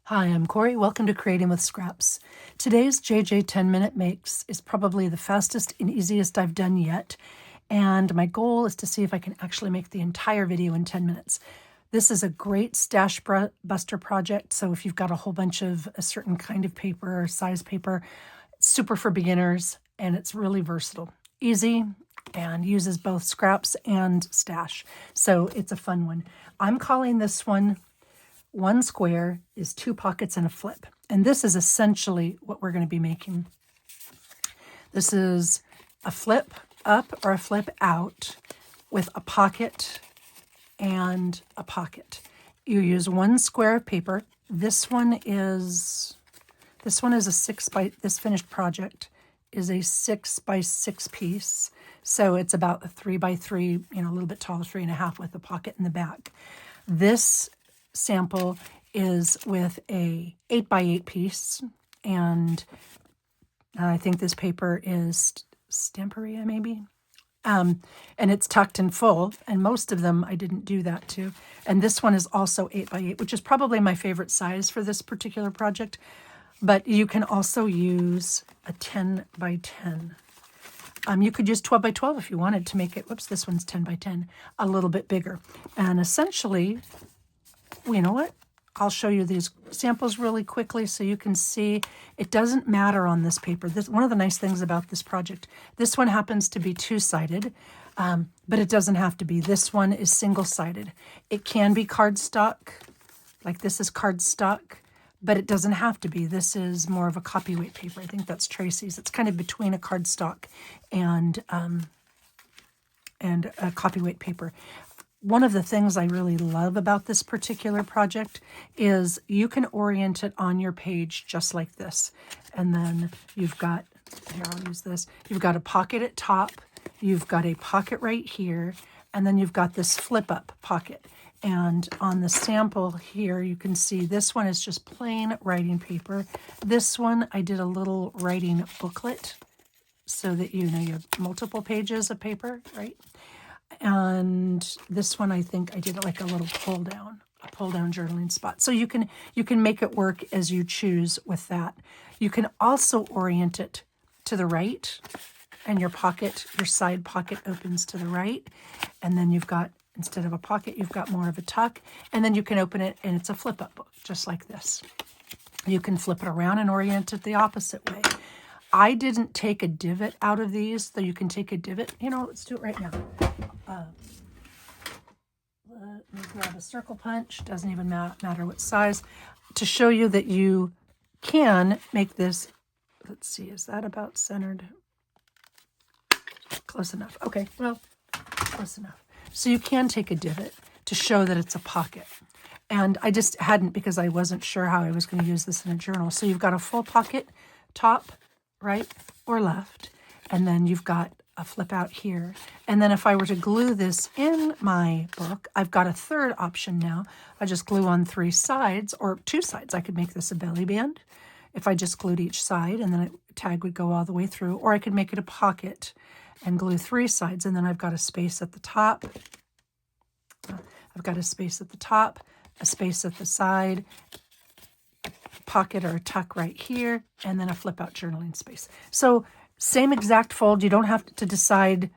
Hi, I'm Corey. Welcome to Creating with Scraps. Today's JJ 10-minute makes is probably the fastest and easiest I've done yet, and my goal is to see if I can actually make the entire video in 10 minutes. This is a great stash buster project, so if you've got a whole bunch of a certain kind of paper or size paper, it's super for beginners, and it's really versatile. Easy, and uses both scraps and stash, so it's a fun one. I'm calling this one square is 2 pockets and a flip. And this is essentially what we're going to be making. This is a flip up or a flip out with a pocket and a pocket. You use 1 square of paper. This one is a 6 by, this finished project is a 6 by 6 piece. So it's about a 3 by 3, a little bit taller, 3.5 with a pocket in the back. This sample is with a 8 by 8 piece, and I think this paper is Stamperia maybe, and it's tucked in full, and most of them I didn't do that to. And this one is also 8 by 8, which is probably my favorite size for this particular project, but you can also use a 10 by 10. You could use 12 by 12 if you wanted to make it, whoops, this one's 10 by 10, a little bit bigger. And essentially, you know what? I'll show you these samples really quickly so you can see it doesn't matter on this paper. One of the nice things about this project, this one happens to be 2-sided, but it doesn't have to be. This one is single-sided. It can be cardstock, like this is cardstock, but it doesn't have to be. This is more of a copyweight paper. I think that's Tracy's. It's kind of between a cardstock and a copyweight paper. One of the things I really love about this particular project is you can orient it on your page just like this. And then you've got, here, I'll use this. You've got a pocket at top. You've got a pocket right here. And then you've got this flip up pocket. And on the sample here, you can see this one is just plain writing paper. This one, I did a little writing booklet so that you have multiple pages of paper, right? And this one, I think I did it like a little pull down journaling spot. So you can make it work as you choose with that. You can also orient it to the right, and your side pocket opens to the right. And then you've got, instead of a pocket, you've got more of a tuck. And then you can open it and it's a flip up book, just like this. You can flip it around and orient it the opposite way. I didn't take a divot out of these, so you can take a divot. Let's do it right now. Let me grab a circle punch. Doesn't even matter what size. To show you that you can make this, let's see, is that about centered? Close enough. Okay, well, close enough. So you can take a divot to show that it's a pocket. And I just hadn't because I wasn't sure how I was going to use this in a journal. So you've got a full pocket, top, right or left, and then you've got a flip out here. And then if I were to glue this in my book, I've got a third option now. I just glue on 3 sides or 2 sides. I could make this a belly band if I just glued each side, and then a tag would go all the way through, or I could make it a pocket and glue 3 sides, and then I've got a space at the top. I've got a space at the top, a space at the side, pocket or a tuck right here, and then a flip out journaling space. So same exact fold. You don't have to decide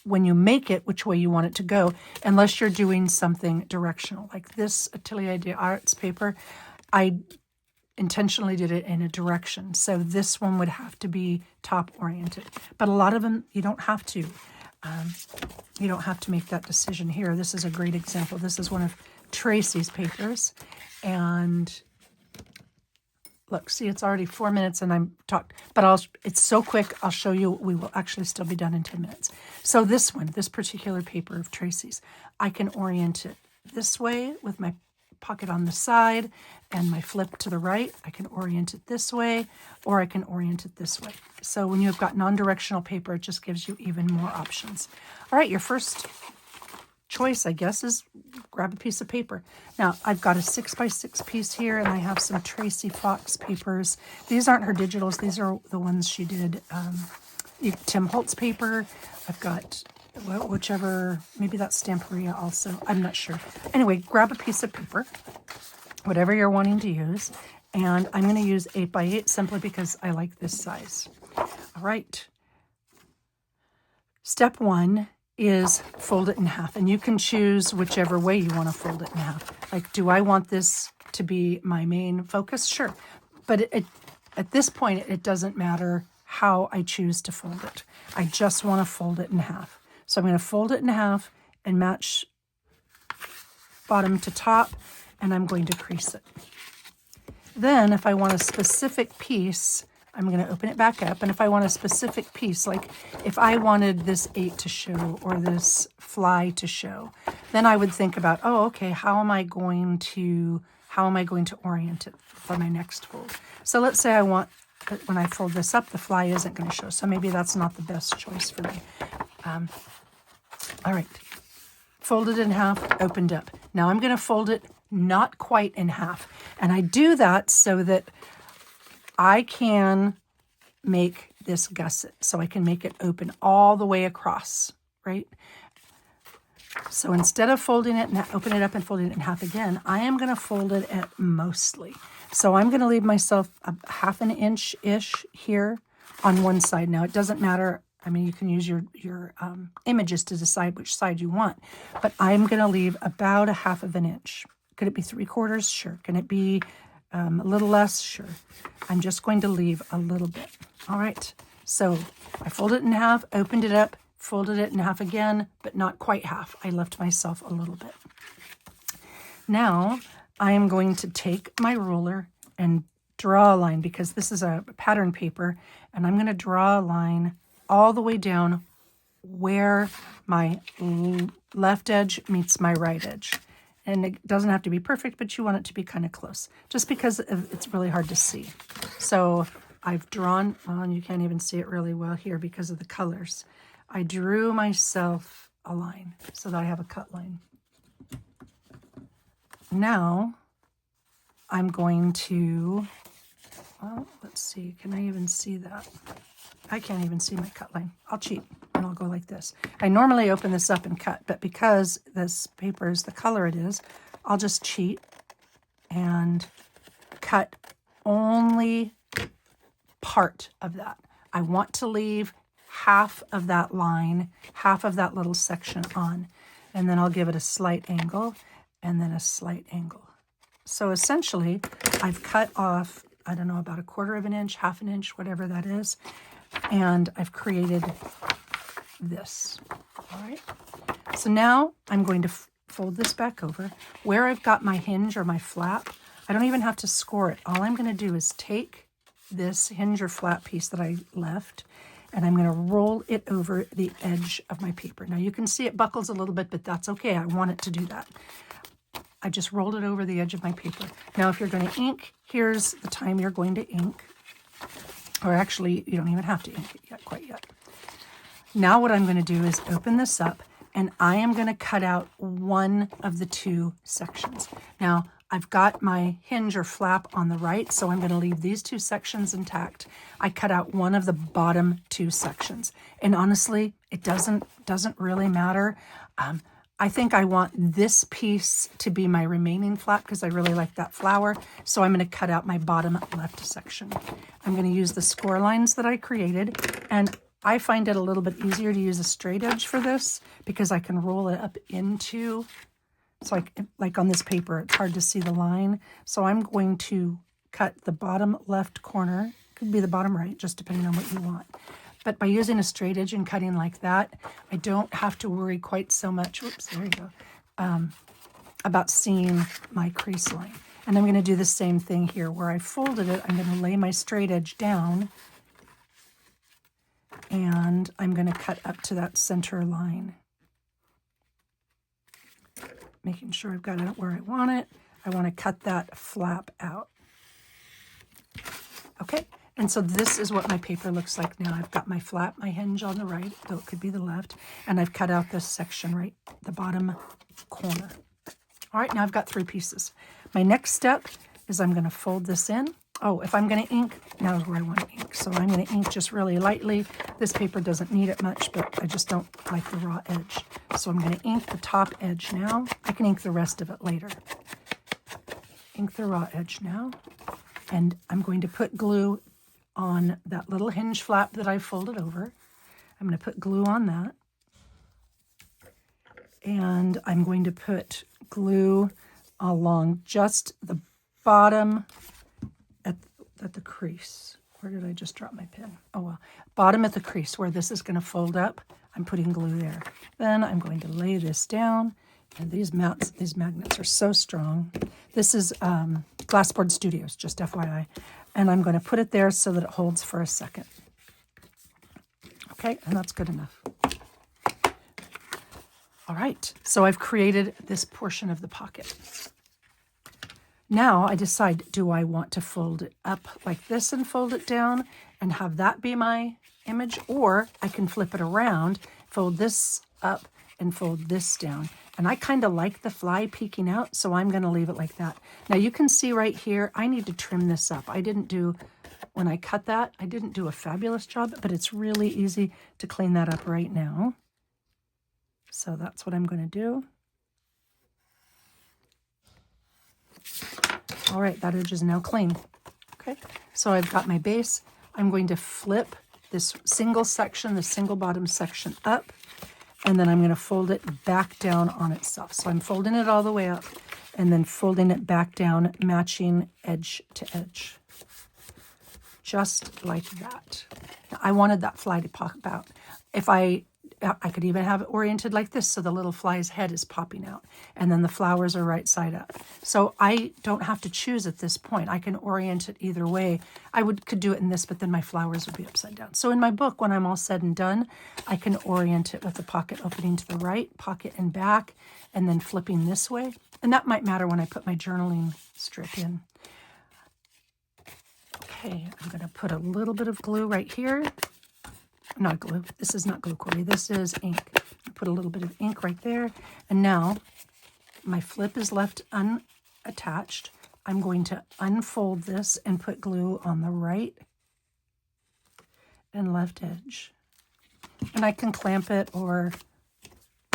when you make it which way you want it to go, unless you're doing something directional. Like this Atelier des Arts paper, I intentionally did it in a direction. So this one would have to be top oriented. But a lot of them, you don't have to. You don't have to make that decision here. This is a great example. This is one of Tracy's papers. And look, see, it's already 4 minutes and I'm talked, but it's so quick, I'll show you, we will actually still be done in 10 minutes. So this particular paper of Tracy's, I can orient it this way with my pocket on the side and my flip to the right. I can orient it this way, or I can orient it this way. So when you've got non-directional paper, it just gives you even more options. All right, your first choice, I guess, is grab a piece of paper. Now, I've got a 6 by 6 piece here, and I have some Tracy Fox papers. These aren't her digitals. These are the ones she did. Tim Holtz paper. I've got whichever, maybe that's Stamperia also. I'm not sure. Anyway, grab a piece of paper. whatever you're wanting to use. And I'm going to use 8x8 simply because I like this size. All right. Step 1 is fold it in half, and you can choose whichever way you want to fold it in half. Like, do I want this to be my main focus? Sure. But at this point, it doesn't matter how I choose to fold it. I just want to fold it in half. So I'm going to fold it in half and match bottom to top, and I'm going to crease it. Then if I want a specific piece, I'm going to open it back up. And if I want a specific piece, like if I wanted this 8 to show or this fly to show, then I would think about, oh, okay, how am I going to orient it for my next fold? So let's say I want, when I fold this up, the fly isn't going to show. So maybe that's not the best choice for me. All right. Folded in half, opened up. Now I'm going to fold it not quite in half. And I do that so that I can make this gusset. So I can make it open all the way across, right? So instead of folding it and open it up and folding it in half again, I am going to fold it at mostly. So I'm going to leave myself a 1/2 inch-ish here on one side. Now it doesn't matter. I mean, you can use your images to decide which side you want, but I'm going to leave about 1/2 inch. Could it be 3/4? Sure. Can it be a little less? Sure. I'm just going to leave a little bit. All right. So I folded it in half, opened it up, folded it in half again, but not quite half. I left myself a little bit. Now I am going to take my ruler and draw a line, because this is a pattern paper, and I'm going to draw a line all the way down where my left edge meets my right edge. And it doesn't have to be perfect, but you want it to be kind of close, just because it's really hard to see. So I've drawn, and you can't even see it really well here because of the colors. I drew myself a line so that I have a cut line. Now I'm going to, well, let's see, can I even see that? I can't even see my cut line. I'll cheat and I'll go like this. I normally open this up and cut, but because this paper is the color it is, I'll just cheat and cut only part of that. I want to leave half of that line, half of that little section on, and then I'll give it a slight angle and then a slight angle. So essentially, I've cut off, I don't know, about 1/4 inch, 1/2 inch, whatever that is, and I've created this. All right. So now I'm going to fold this back over. Where I've got my hinge or my flap, I don't even have to score it. All I'm going to do is take this hinge or flap piece that I left, and I'm going to roll it over the edge of my paper. Now you can see it buckles a little bit, but that's okay. I want it to do that. I just rolled it over the edge of my paper. Now if you're going to ink, here's the time you're going to ink. Or actually, you don't even have to ink it yet, quite yet. Now what I'm going to do is open this up, and I am going to cut out one of the 2 sections. Now, I've got my hinge or flap on the right, so I'm going to leave these 2 sections intact. I cut out one of the bottom 2 sections. And honestly, it doesn't really matter. I think I want this piece to be my remaining flap because I really like that flower. So I'm going to cut out my bottom left section. I'm going to use the score lines that I created. And I find it a little bit easier to use a straight edge for this because I can roll it up into, so like on this paper, it's hard to see the line. So I'm going to cut the bottom left corner. Could be the bottom right, just depending on what you want. But by using a straight edge and cutting like that, I don't have to worry quite so much, whoops, there you go, about seeing my crease line. And I'm going to do the same thing here. Where I folded it, I'm going to lay my straight edge down, and I'm going to cut up to that center line. Making sure I've got it where I want it. I want to cut that flap out. Okay. And so this is what my paper looks like now. I've got my flap, my hinge on the right, though it could be the left, and I've cut out this section right, the bottom corner. All right, now I've got 3 pieces. My next step is I'm going to fold this in. Oh, if I'm going to ink, now is where I want to ink. So I'm going to ink just really lightly. This paper doesn't need it much, but I just don't like the raw edge. So I'm going to ink the top edge now. I can ink the rest of it later. ink the raw edge now. And I'm going to put glue on that little hinge flap that I folded over. I'm going to put glue on that. And I'm going to put glue along just the bottom at the crease. Where did I just drop my pen? Oh, well, bottom at the crease where this is going to fold up. I'm putting glue there. Then I'm going to lay this down. And these magnets are so strong. This is Glassboard Studios, just FYI. And I'm going to put it there so that it holds for a second. Okay, and that's good enough. All right, so I've created this portion of the pocket. Now I decide, do I want to fold it up like this and fold it down and have that be my image? Or I can flip it around, fold this up and fold this down. And I kind of like the fly peeking out, so I'm going to leave it like that. Now you can see right here, I need to trim this up. When I cut that, I didn't do a fabulous job, but it's really easy to clean that up right now. So that's what I'm going to do. All right, that edge is now clean. Okay, so I've got my base. I'm going to flip this single section, the single bottom section up, and then I'm going to fold it back down on itself. So I'm folding it all the way up and then folding it back down, matching edge to edge. Just like that. Now, I wanted that fly to pop out. If I could even have it oriented like this so the little fly's head is popping out and then the flowers are right side up. So I don't have to choose at this point. I can orient it either way. I could do it in this, but then my flowers would be upside down. So in my book, when I'm all said and done, I can orient it with the pocket opening to the right, pocket and back, and then flipping this way. And that might matter when I put my journaling strip in. Okay, I'm going to put a little bit of glue right here. Not glue. This is not glue, Corey. This is ink. Put a little bit of ink right there. And now my flip is left unattached. I'm going to unfold this and put glue on the right and left edge. And I can clamp it or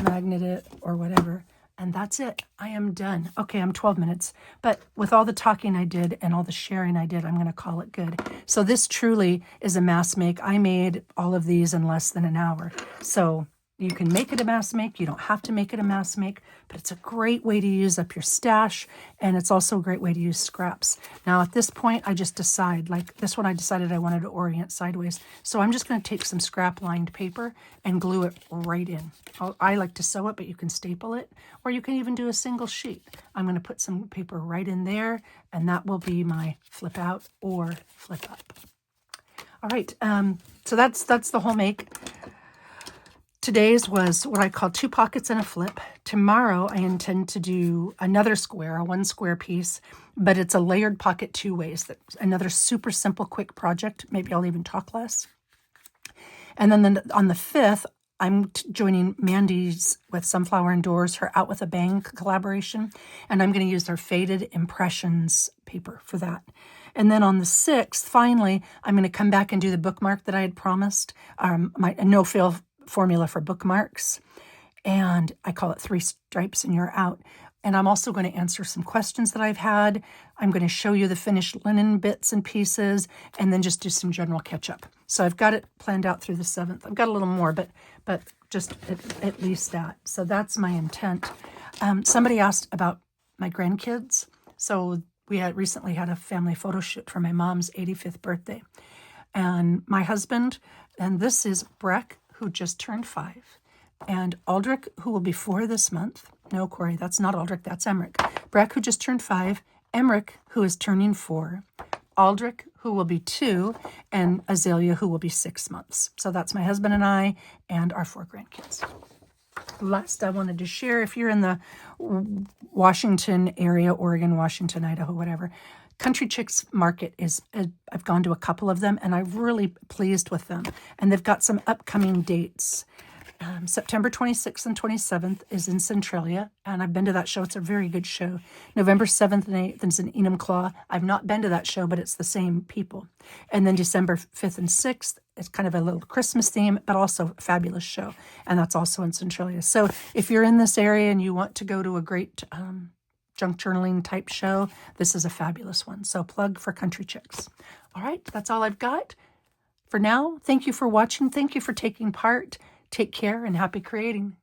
magnet it or whatever. And that's it. I am done. Okay, I'm 12 minutes. But with all the talking I did and all the sharing I did, I'm going to call it good. So this truly is a mass make. I made all of these in less than an hour. So you can make it a mass make. You don't have to make it a mass make, but it's a great way to use up your stash. And it's also a great way to use scraps. Now at this point, I just decide, like this one, I decided I wanted to orient sideways. So I'm just going to take some scrap lined paper and glue it right in. I like to sew it, but you can staple it, or you can even do a single sheet. I'm going to put some paper right in there, and that will be my flip out or flip up. All right, so that's the whole make. Today's was what I call 2 pockets and a flip. Tomorrow I intend to do another square, a 1 square piece, but it's a layered pocket 2 ways. That's another super simple, quick project. Maybe I'll even talk less. And then on the 5th, I'm joining Mandy's with Sunflower Indoors, her Out With a Bang collaboration, and I'm going to use their Faded Impressions paper for that. And then on the 6th, finally, I'm going to come back and do the bookmark that I had promised, my no-fail formula for bookmarks, and I call it 3 stripes and you're out. And I'm also going to answer some questions that I've had. I'm going to show you the finished linen bits and pieces, and then just do some general catch-up. So I've got it planned out through the 7th. I've got a little more, but just at least that. So that's my intent. Somebody asked about my grandkids. So we had recently had a family photo shoot for my mom's 85th birthday. And my husband, and this is Breck, who just turned 5, and Aldrich, who will be 4 this month. No, Corey, that's not Aldrich, that's Emmerich. Breck, who just turned 5, Emmerich, who is turning 4, Aldrich, who will be 2, and Azalea, who will be 6 months. So that's my husband and I and our 4 grandkids. Last I wanted to share, if you're in the Washington area, Oregon, Washington, Idaho, whatever, Country Chicks Market is, I've gone to a couple of them, and I'm really pleased with them. And they've got some upcoming dates. September 26th and 27th is in Centralia, and I've been to that show. It's a very good show. November 7th and 8th is in Enumclaw. I've not been to that show, but it's the same people. And then December 5th and 6th, it's kind of a little Christmas theme, but also a fabulous show, and that's also in Centralia. So if you're in this area and you want to go to a great junk journaling type show, this is a fabulous one. So plug for Country Chicks. All right, that's all I've got for now. Thank you for watching. Thank you for taking part. Take care and happy creating.